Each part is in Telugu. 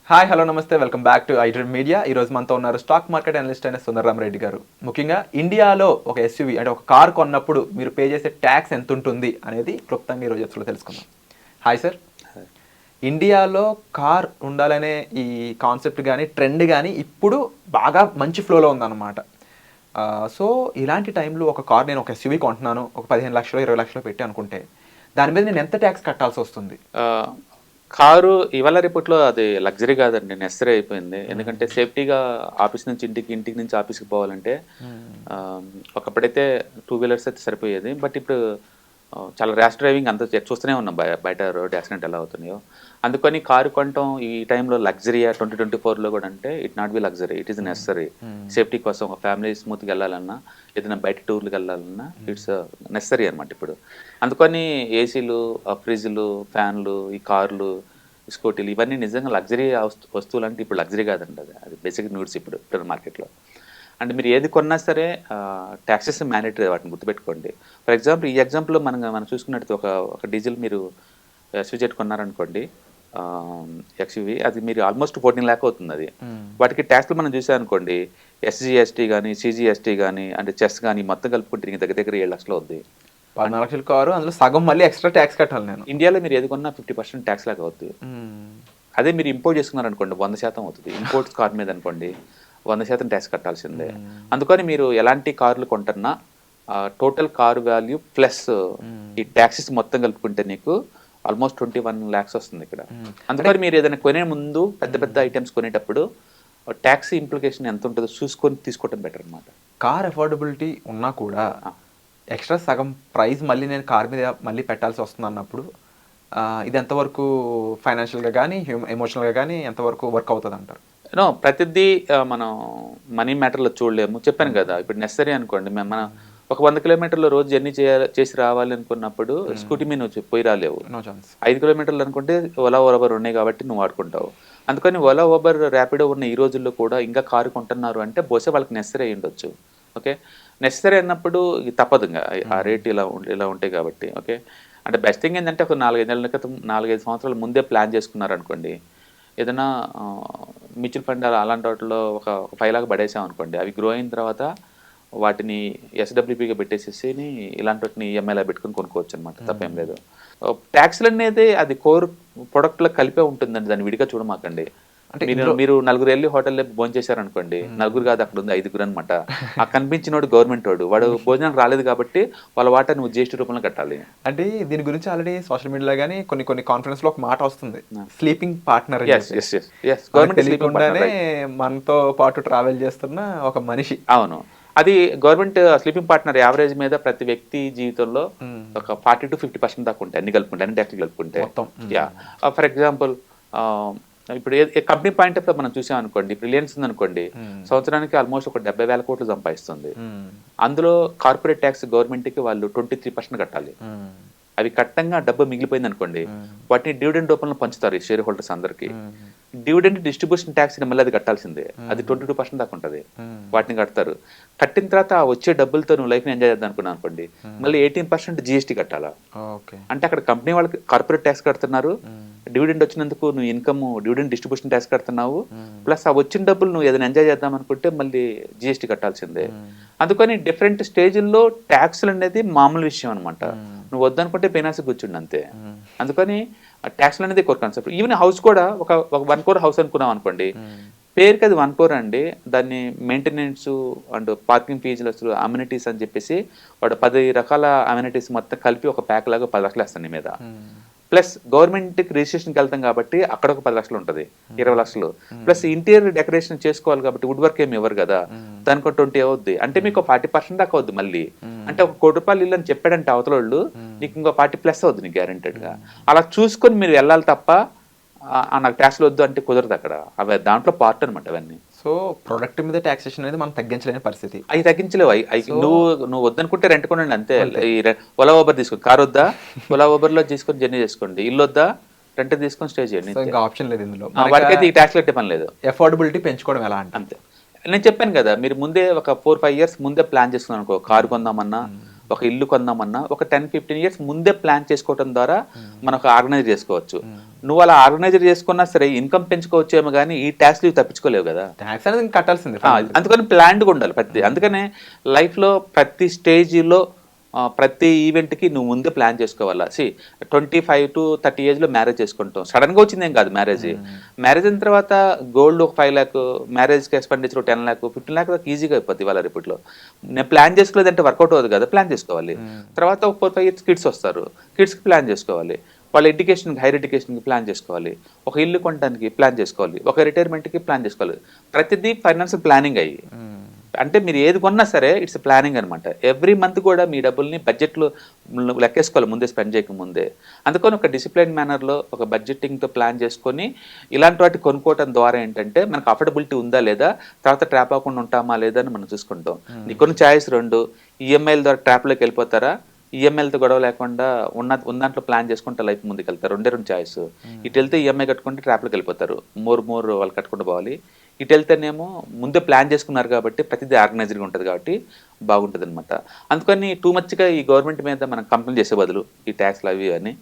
హాయ్ హలో నమస్తే welcome back to iDream media. ఈరోజు మనతో ఉన్నారు స్టాక్ మార్కెట్ అనలిస్ట్ అయిన సుందరరామరెడ్డి గారు. ముఖ్యంగా ఇండియాలో ఒక ఎస్యూవీ అంటే ఒక కార్ కొన్నప్పుడు మీరు పే చేసే ట్యాక్స్ ఎంత ఉంటుంది అనేది క్లుప్తంగా ఈరోజు ఎపిసోడ్లో తెలుసుకుందాం. Hi sir. ఇండియాలో కార్ ఉండాలనే ఈ కాన్సెప్ట్ కానీ ట్రెండ్ కానీ ఇప్పుడు బాగా మంచి ఫ్లోలో ఉందన్నమాట. సో ఇలాంటి టైంలో ఒక కార్ నేను ఒక ఎస్యూవీ కొంటున్నాను, ఒక 15 లక్షలు 20 లక్షలు పెట్టి అనుకుంటే దాని మీద నేను ఎంత ట్యాక్స్ కట్టాల్సి వస్తుంది? కారు ఇవాళ రేపట్లో అది లగ్జరీ కాదండి, నెసరీ అయిపోయింది. ఎందుకంటే సేఫ్టీగా ఆఫీస్ నుంచి ఇంటికి నుంచి ఆఫీస్కి పోవాలంటే ఒకప్పుడైతే 2 వీలర్స్ అయితే సరిపోయేది. బట్ ఇప్పుడు చాలా ర్యాష్ డ్రైవింగ్ అంతా చూస్తూనే ఉన్నాం బయట రోడ్ యాక్సిడెంట్ ఎలా అవుతున్నాయో. అందుకని కారు కొనటం ఈ టైంలో లగ్జరీయా 2024లో కూడా అంటే it not be luxury, it is necessary. Safety కోసం ఒక ఫ్యామిలీ స్మూత్గా వెళ్ళాలన్నా, ఏదైనా బయట టూర్లకు వెళ్ళాలన్నా ఇట్స్ నెసరీ అనమాట ఇప్పుడు. అందుకని ఏసీలు, ఫ్రిడ్జ్లు, ఫ్యాన్లు, ఈ కార్లు, స్కూటీలు ఇవన్నీ నిజంగా లగ్జరీ వస్తువులు అంటే ఇప్పుడు లగ్జరీ కాదండి, అది బేసిక్ నీడ్స్ ఇప్పుడు మార్కెట్లో. అంటే మీరు ఏది కొన్నా సరే ట్యాక్సెస్ మ్యాండేటరీ, వాటిని గుర్తుపెట్టుకోండి. ఫర్ ఎగ్జాంపుల్ ఈ ఎగ్జాంపుల్లో మనం చూసుకున్నట్టు ఒక డీజిల్ మీరు ఎస్యూజెట్ కొన్నారనుకోండి, ఎక్స్యూవీ, అది మీరు ఆల్మోస్ట్ 14 lakh అవుతుంది. అది వాటికి ట్యాక్స్లు మనం చూసామనుకోండి, ఎస్జీఎస్టీ కానీ సిజిఎస్టీ కానీ అంటే చెస్ కానీ మొత్తం కలుపుకుంటే దగ్గర 7 లక్షలు అవుద్ది. 14 లక్షల కారు, అందులో సగం మళ్ళీ ఎక్స్ట్రా ట్యాక్స్ కట్టాలి నేను. ఇండియాలో మీరు ఏది కొన్నా 50% ట్యాక్స్ లాగా అవుతుంది. అదే మీరు ఇంపోర్ట్ చేసుకున్నారనుకోండి 100% అవుతుంది. ఇంపోర్ట్స్ కార్ మీద అనుకోండి 100% ట్యాక్స్ కట్టాల్సిందే. అందుకని మీరు ఎలాంటి కార్లు కొంటున్నా టోటల్ కార్ వాల్యూ ప్లస్ ఈ ట్యాక్సెస్ మొత్తం కలుపుకుంటే నీకు ఆల్మోస్ట్ 21 lakhs వస్తుంది ఇక్కడ. అందుకని మీరు ఏదైనా కొనే ముందు పెద్ద ఐటమ్స్ కొనేటప్పుడు ట్యాక్స్ ఇంప్లికేషన్ ఎంత ఉంటుందో చూసుకొని తీసుకోవటం బెటర్ అనమాట. కార్ అఫోర్డబిలిటీ ఉన్నా కూడా ఎక్స్ట్రా సగం ప్రైస్ మళ్ళీ నేను కార్ మీద మళ్ళీ పెట్టాల్సి వస్తుంది అన్నప్పుడు ఇది ఎంతవరకు ఫైనాన్షియల్గా కానీ ఎమోషనల్గా కానీ ఎంతవరకు వర్క్ అవుతుంది అంటారు? ప్రతిదీ మనం మనీ మ్యాటర్లో చూడలేము. చెప్పాను కదా, ఇప్పుడు నెసరీ అనుకోండి, మనం ఒక 100 kilometers రోజు జర్నీ చేసి రావాలి అనుకున్నప్పుడు స్కూటీ మీద నువ్వు పోయి రాలేవు. 5 kilometers అనుకుంటే ఓలా ఓబర్ ఉన్నాయి కాబట్టి నువ్వు వాడుకుంటావు. అందుకని ఓలా ఓబర్ ర్యాపిడో ఉన్న ఈ రోజుల్లో కూడా ఇంకా కారు కొంటున్నారు అంటే బహుశా వాళ్ళకి నెసరీ అయి ఉండొచ్చు. ఓకే, నెసరీ అన్నప్పుడు తప్పదు, ఇంకా ఆ రేట్ ఇలా ఉంటాయి కాబట్టి. ఓకే, అంటే బెస్ట్ థింగ్ ఏంటంటే ఒక 4-5 నెలల క్రితం 4-5 సంవత్సరాల ముందే ప్లాన్ చేసుకున్నారు అనుకోండి, ఏదైనా మ్యూచువల్ ఫండ్ అలాంటి వాటిలో ఒక 5 lakh పడేసాం అనుకోండి, అవి గ్రో అయిన తర్వాత వాటిని ఎస్డబ్ల్యూపీగా పెట్టేసేసి ఇలాంటి వాటిని ఈఎంఐలా పెట్టుకుని కొనుక్కోవచ్చు అనమాట, తప్పేం లేదు. ట్యాక్స్లు అనేది అది కోర్ ప్రొడక్ట్లో కలిపే ఉంటుందండి, దాన్ని విడిగా చూడమాకండి. అంటే మీరు 4 వెళ్ళి హోటల్లో భోజనం చేశారనుకోండి, 4 కాదు అక్కడ ఉంది 5 అనమాట. ఆ కనిపించినోడు గవర్నమెంట్ వాడు భోజనానికి రాలేదు కాబట్టి వాళ్ళ వాటా నువ్వు జిఎస్టీ రూపంలో కట్టాలి. అంటే దీని గురించి ఆల్రెడీ సోషల్ మీడియాలో కానీ కొన్ని కాన్ఫరెన్స్ లో ఒక మాట వస్తుంది, స్లీపింగ్ పార్ట్నర్. తెలియకుండానే మనతో పాటు ట్రావెల్ చేస్తున్న ఒక మనిషి. అవును, అది గవర్నమెంట్ స్లీపింగ్ పార్ట్నర్ యావరేజ్ మీద ప్రతి వ్యక్తి జీవితంలో ఒక 40 to 50% దాకా ఉంటాయి, అన్ని కలుపుకుంటే, అన్ని ట్యాక్స్లు కలుపుకుంటే. ఫర్ ఎగ్జాంపుల్ ఇప్పుడు కంపెనీ పాయింట్ ఆఫ్ మనం చూసాం అనుకోండి, రిలయన్స్ ఉందనుకోండి, సంవత్సరానికి ఆల్మోస్ట్ ఒక 70,000 కోట్లు సంపాదిస్తుంది. అందులో కార్పొరేట్ ట్యాక్స్ గవర్నమెంట్కి వాళ్ళు 23% కట్టాలి. అవి కట్టంగా డబ్బు మిగిలిపోయింది అనుకోండి, వాటిని డివిడెండ్ రూపంలో పంచుతారు షేర్ హోల్డర్స్ అందరికి. డివిడెండ్ డిస్ట్రిబ్యూషన్ ట్యాక్స్ మళ్ళీ అది కట్టాల్సిందే, అది 22% దాకా ఉంటుంది. వాటిని కడతారు. కట్టిన తర్వాత వచ్చే డబ్బులతో నువ్వు లైఫ్ని ఎంజాయ్ చేద్దాం అనుకున్నావు అనుకోండి, మళ్ళీ 18% జిఎస్టీ కట్టాలా. అంటే అక్కడ కంపెనీ వాళ్ళకి కార్పొరేట్ ట్యాక్స్ కడుతున్నారు, డివిడెండ్ వచ్చినందుకు నువ్వు ఇన్కమ్ డివిడెండ్ డిస్ట్రిబ్యూషన్ ట్యాక్స్ కడుతున్నావు, ప్లస్ ఆ వచ్చిన డబ్బులు నువ్వు ఏదైనా ఎంజాయ్ చేద్దాం అనుకుంటే మళ్ళీ జిఎస్టీ కట్టాల్సిందే. అందుకని డిఫరెంట్ స్టేజ్ల్లో ట్యాక్స్లు అనేది మామూలు విషయం అనమాట. నువ్వు వద్దనుకుంటే ఫైనాన్స్ కూర్చుండి అంతే. అందుకని ట్యాక్స్లు అనేది కోర్ కాన్సెప్ట్. ఈవెన్ హౌస్ కూడా ఒక 1 crore హౌస్ అనుకున్నాం అనుకోండి, పేరుకి అది 1 crore అండి, దాన్ని మెయింటెనెన్స్ అండ్ పార్కింగ్ ఫీజులు అసలు అమ్యూనిటీస్ అని చెప్పేసి వాడు 10 రకాల అమ్యూనిటీస్ మొత్తం కలిపి ఒక ప్యాక్ లాగా 10 లక్షలు వేస్తాను నీ మీద. ప్లస్ గవర్నమెంట్కి రిజిస్ట్రేషన్కి వెళ్తాం కాబట్టి అక్కడ ఒక 10 లక్షలు ఉంటుంది, 20 లక్షలు. ప్లస్ ఇంటీరియర్ డెకరేషన్ చేసుకోవాలి కాబట్టి వుడ్ వర్క్ ఏమి ఇవ్వరు కదా, దానికి 20 అవుద్ది. అంటే మీకు 40% దాకా అవుద్ది మళ్ళీ. అంటే ఒక 1 కోటి రూపాయలు ఇల్లు అని చెప్పాడంటే అవతల వాళ్ళు, నీకు ఇంకో 40+ అవుద్ది నీకు గ్యారెంటెడ్గా. అలా చూసుకొని మీరు వెళ్ళాలి తప్ప నాకు ట్యాక్స్లు వద్దు అంటే కుదరదు అక్కడ. అవి దాంట్లో పార్ట్ అనమాట అవన్నీ. సో ప్రొడక్ట్ మీద ట్యాక్సేషన్ అనేది మనం తగ్గించలేని పరిస్థితి. అవి తగ్గించలేవు. నువ్వు వద్దనుకుంటే రెంట్ కొనండి అంతే. ఓలా ఓబర్ తీసుకోండి, కార్ వద్దా ఓలా ఓబర్లో తీసుకొని జర్నీ చేసుకోండి, ఇల్లు వద్దా రెంట్ తీసుకొని స్టే చేయండి, ఇంకా ఆప్షన్ లేదు ఇందులో. వాటికైతే ఈ ట్యాక్స్ కట్టే పని లేదు. అఫోర్డబిలిటీ పెంచుకోవడం ఎలా అంటే అంతే. నేను చెప్పాను కదా, మీరు ముందే ఒక 4-5 years ముందే ప్లాన్ చేసుకున్నాను అనుకో, కారు కొందామన్నా ఒక ఇల్లు కొందామన్నా ఒక 10-15 years ముందే ప్లాన్ చేసుకోవడం ద్వారా మనం ఆర్గనైజ్ చేసుకోవచ్చు. నువ్వు అలా ఆర్గనైజర్ చేసుకున్నా సరే ఇన్కమ్ పెంచుకోవచ్చేమో కానీ ఈ ట్యాక్స్ తప్పించుకోలేవు కదా. ట్యాక్స్ అనేది ఇంకా కట్టాల్సింది. అందుకని ప్లాన్డ్గా ఉండాలి ప్రతి. అందుకనే లైఫ్లో ప్రతి స్టేజ్లో ప్రతి ఈవెంట్కి నువ్వు ముందే ప్లాన్ చేసుకోవాలా. 25 to 30 ఏజ్లో మ్యారేజ్ చేసుకుంటాం, సడన్గా వచ్చిందేం కాదు మ్యారేజ్. మ్యారేజ్ అయిన తర్వాత గోల్డ్ ఒక 5 lakh, మ్యారేజ్కి ఎక్స్పెండిచర్ 10 lakh, 15 lakh దాకా ఈజీగా అయిపోద్ది ఇవాళ రిపీట్లో. నేను ప్లాన్ చేసుకోలేదంటే వర్కౌట్ అవుతుంది కదా, ప్లాన్ చేసుకోవాలి. తర్వాత ఒక 4-5 years కిడ్స్ వస్తారు, కిడ్స్కి ప్లాన్ చేసుకోవాలి. వాళ్ళ ఎడ్యుకేషన్కి, హైయర్ ఎడ్యుకేషన్కి ప్లాన్ చేసుకోవాలి. ఒక ఇల్లు కొనడానికి ప్లాన్ చేసుకోవాలి. ఒక రిటైర్మెంట్కి ప్లాన్ చేసుకోవాలి. ప్రతిదీ ఫైనాన్షియల్ ప్లానింగ్ అయ్యి. అంటే మీరు ఏది కొన్నా సరే ఇట్స్ ప్లానింగ్ అనమాట. ఎవ్రీ మంత్ కూడా మీ డబ్బుల్ని బడ్జెట్లో లెక్కేసుకోవాలి ముందే, స్పెండ్ చేయక ముందే. అందుకని ఒక డిసిప్లైన్ మేనర్లో ఒక బడ్జెటింగ్తో ప్లాన్ చేసుకొని ఇలాంటి వాటి కొనుక్కోవడం ద్వారా ఏంటంటే మనకు అఫోర్డబిలిటీ ఉందా లేదా, తర్వాత ట్రాప్ అవ్వకుండా ఉంటామా లేదా అని మనం చూసుకుంటాం. నీకు కొన్ని ఛాయిస్ 2, ఈఎంఐల ద్వారా ట్రాప్లోకి వెళ్ళిపోతారా, ఈఎంఐలతో గొడవ లేకుండా ఉన్న దాంట్లో ప్లాన్ చేసుకుంటే లైఫ్ ముందుకు వెళ్తారు. 2 ఛాయిస్. ఇటు వెళ్తే ఈఎంఐ కట్టుకుంటే ట్రాప్లోకి వెళ్ళిపోతారు, మోర్ వాళ్ళు కట్టుకుంటూ పోవాలి. ఇటు వెళ్తేనేమో ముందే ప్లాన్ చేసుకున్నారు కాబట్టి ప్రతిదీ ఆర్గనైజ్డ్గా ఉంటుంది కాబట్టి బాగుంటుంది అనమాట. అందుకని టూ మచ్గా ఈ గవర్నమెంట్ మీద మనం కంప్లైంట్ చేసే బదులు ఈ ట్యాక్స్లు అవి అని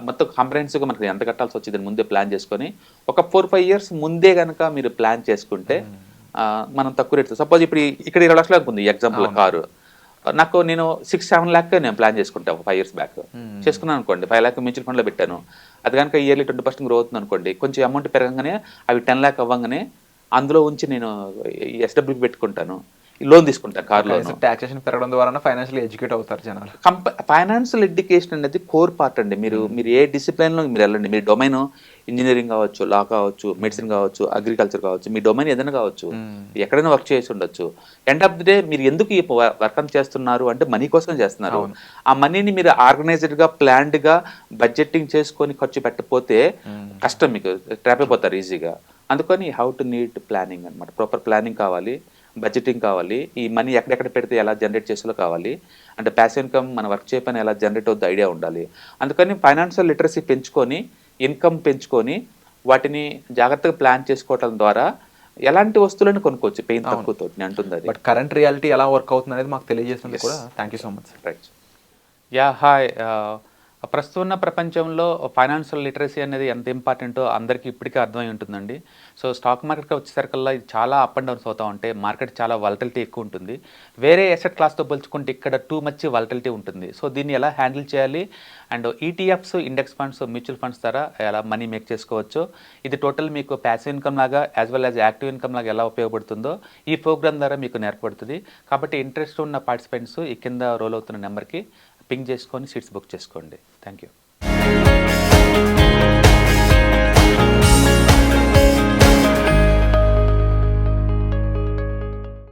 మొత్తం కాంప్రహెన్సివ్గా మనకి ఎంత కట్టాల్సి వచ్చిందని ముందే ప్లాన్ చేసుకొని ఒక 4-5 years ముందే కనుక మీరు ప్లాన్ చేసుకుంటే మనం తక్కువ రేట్. సపోజ్ ఇప్పుడు ఇక్కడ 20 లక్షలకు ఉంది ఎగ్జాంపుల్ కారు, నాకు నేను 6-7 lakh నేను ప్లాన్ చేసుకుంటాను ఒక 5 years బ్యాక్ చేసుకున్నాను అనుకోండి. 5 lakh మ్యూచువల్ ఫండ్లో పెట్టాను. అది కనుక ఇయర్లీ 20% గ్రో అవుతుంది అనుకోండి, కొంచెం అమౌంట్ పెరగగానే అవి 10 lakh అవ్వగానే అందులో ఉంచి నేను ఎస్డబ్ల్యూకి పెట్టుకుంటాను, లోన్ తీసుకుంటాను కార్ లోన్. టాక్సేషన్ పెరగడం ద్వారా ఫైనాన్షియల్ ఎడ్యుకేట్ అవుతారు జనాలు. ఫైనాన్షియల్ ఎడ్యుకేషన్ అనేది కోర్ పార్ట్ అండి. మీరు ఏ డిసిప్లిన్లో మీరు వెళ్ళండి, మీ డొమైన్ ఇంజనీరింగ్ కావచ్చు, లా కావచ్చు, మెడిసిన్ కావచ్చు, అగ్రికల్చర్ కావచ్చు, మీ డొమైన్ ఏదైనా కావచ్చు, ఎక్కడైనా వర్క్ చేసి ఉండొచ్చు. ఎండ్ ఆఫ్ ది డే మీరు ఎందుకు ఈ వర్క్ చేస్తున్నారు అంటే మనీ కోసం చేస్తున్నారు. ఆ మనీని మీరు ఆర్గనైజ్డ్గా, ప్లాన్డ్గా బడ్జెటింగ్ చేసుకొని ఖర్చు పెట్టకపోతే కష్టం, మీకు ట్రాప్ అయిపోతారు ఈజీగా. అందుకని హౌ టు నీడ్ ప్లానింగ్ అనమాట. ప్రాపర్ ప్లానింగ్ కావాలి, బడ్జెటింగ్ కావాలి, ఈ మనీ ఎక్కడెక్కడ పెడితే ఎలా జనరేట్ చేసేలో కావాలి, అంటే ప్యాసివ్ ఇన్కమ్ మన వర్క్ చేయని ఎలా జనరేట్ అవుతుంది ఐడియా ఉండాలి. అందుకని ఫైనాన్షియల్ లిటరసీ పెంచుకొని, ఇన్కమ్ పెంచుకొని వాటిని జాగ్రత్తగా ప్లాన్ చేసుకోవటం ద్వారా ఎలాంటి వస్తువులను కొనుక్కోవచ్చు పెయిన్ తక్కువతో అంటుంది అది. బట్ కరెంట్ రియాలిటీ ఎలా వర్క్ అవుతుంది అనేది మాకు తెలియజేస్తుంది కూడా. Thank you so much. Right. Hi. ప్రస్తుతం ఉన్న ప్రపంచంలో ఫైనాన్షియల్ లిటరసీ అనేది ఎంత ఇంపార్టెంటో అందరికీ ఇప్పటికే అర్థమై ఉంటుందండి. సో స్టాక్ మార్కెట్కి వచ్చేసరికల్లా ఇది చాలా అప్ అండ్ డౌన్స్ అవుతూ ఉంటాయి. మార్కెట్ చాలా వాలటిలిటీ ఎక్కువ ఉంటుంది. వేరే అసెట్ క్లాస్తో పోల్చుకుంటే ఇక్కడ టూ మచ్ వాలటిలిటీ ఉంటుంది. సో దీన్ని ఎలా హ్యాండిల్ చేయాలి, and ETFs, index funds, mutual funds ద్వారా ఎలా మనీ మేక్ చేసుకోవచ్చు, ఇది టోటల్ మీకు ప్యాసివ్ ఇన్కమ్ లాగా as well as active income లాగా ఎలా ఉపయోగపడుతుందో ఈ ప్రోగ్రామ్ ద్వారా మీకు నేర్పడుతుంది. కాబట్టి ఇంట్రెస్ట్ ఉన్న పార్టిసిపెంట్స్ ఈ కింద రోల్ అవుతున్న నెంబర్కి పింగ్ చేసుకొని సీట్స్ బుక్ చేసుకోండి. Thank you.